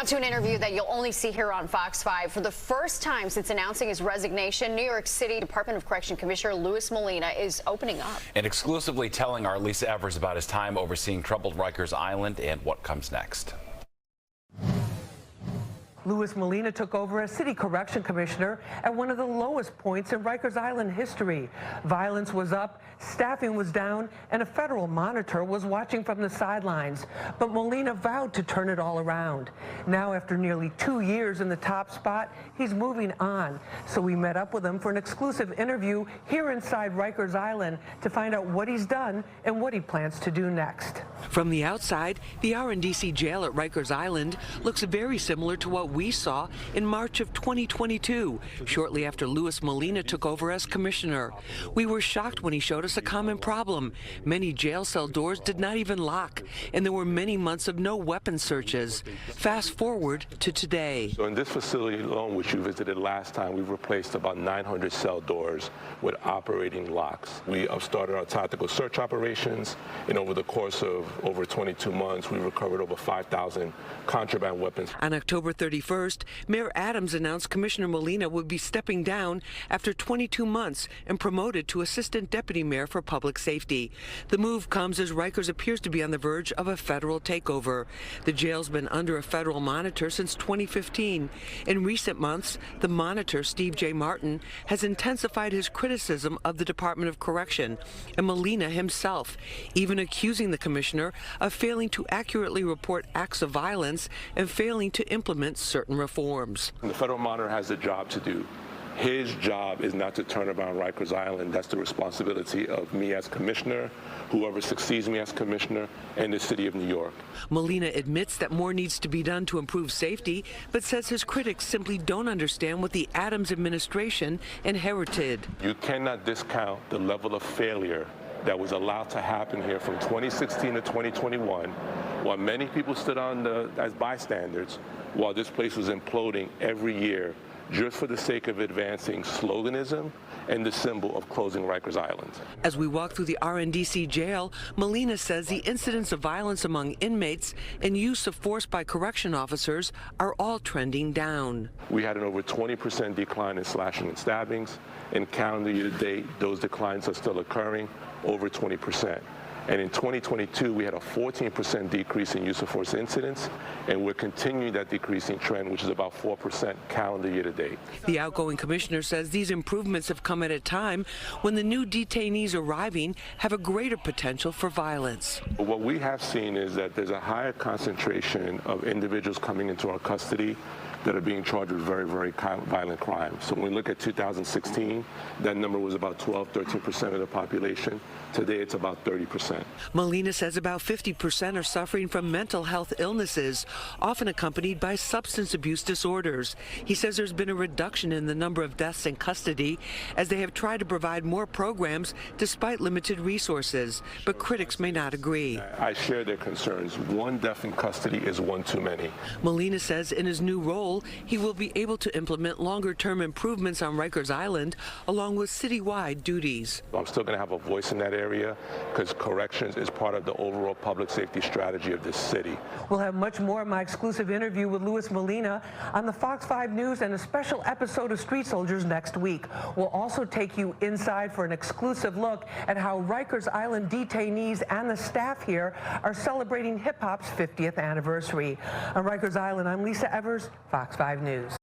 to an interview that you'll only see here on Fox 5. For the first time since announcing his resignation, New York City Department of Correction Commissioner Louis Molina is opening up. And exclusively telling our Lisa Evers about his time overseeing troubled Rikers Island and what comes next. Louis Molina took over as City Correction Commissioner at one of the lowest points in Rikers Island history. Violence was up, staffing was down, and a federal monitor was watching from the sidelines. But Molina vowed to turn it all around. Now, after nearly 2 years in the top spot, he's moving on. So we met up with him for an exclusive interview here inside Rikers Island to find out what he's done and what he plans to do next. From the outside, the RNDC jail at Rikers Island looks very similar to what we saw in March of 2022, shortly after Louis Molina took over as commissioner. We were shocked when he showed us a common problem. Many jail cell doors did not even lock, and there were many months of no weapon searches. Fast forward to today. So in this facility alone, which you visited last time, we've replaced about 900 cell doors with operating locks. We have started our tactical search operations, and over the course of over 22 months, we recovered over 5,000 contraband weapons. On October 31st, Mayor Adams announced Commissioner Molina would be stepping down after 22 months and promoted to Assistant Deputy Mayor for Public Safety. The move comes as Rikers appears to be on the verge of a federal takeover. The jail's been under a federal monitor since 2015. In recent months, the monitor, Steve J. Martin, has intensified his criticism of the Department of Correction and Molina himself, even accusing the commissioner of failing to accurately report acts of violence and failing to implement certain reforms. The federal monitor has a job to do. His job is not to turn around Rikers Island. That's the responsibility of me as commissioner, whoever succeeds me as commissioner, and the city of New York. Molina admits that more needs to be done to improve safety, but says his critics simply don't understand what the Adams administration inherited. You cannot discount the level of failure that was allowed to happen here from 2016 to 2021, while many people stood on as bystanders, while this place was imploding every year just for the sake of advancing sloganism and the symbol of closing Rikers Island. As we walk through the RNDC jail, Molina says the incidents of violence among inmates and use of force by correction officers are all trending down. We had an over 20% decline in slashing and stabbings. In calendar year to date, those declines are still occurring, over 20%. And in 2022, we had a 14% decrease in use of force incidents, and we're continuing that decreasing trend, which is about 4% calendar year to date. The outgoing commissioner says these improvements have come at a time when the new detainees arriving have a greater potential for violence. What we have seen is that there's a higher concentration of individuals coming into our custody that are being charged with very, very violent crimes. So when we look at 2016, that number was about 12–13% of the population. Today, it's about 30%. Molina says about 50% are suffering from mental health illnesses, often accompanied by substance abuse disorders. He says there's been a reduction in the number of deaths in custody as they have tried to provide more programs despite limited resources, but critics may not agree. I share their concerns. One death in custody is one too many. Molina says in his new role, he will be able to implement longer-term improvements on Rikers Island, along with citywide duties. I'm still going to have a voice in that area because corrections is part of the overall public safety strategy of this city. We'll have much more of my exclusive interview with Louis Molina on the Fox 5 News and a special episode of Street Soldiers next week. We'll also take you inside for an exclusive look at how Rikers Island detainees and the staff here are celebrating hip-hop's 50th anniversary. On Rikers Island, I'm Lisa Evers, Fox 5 News.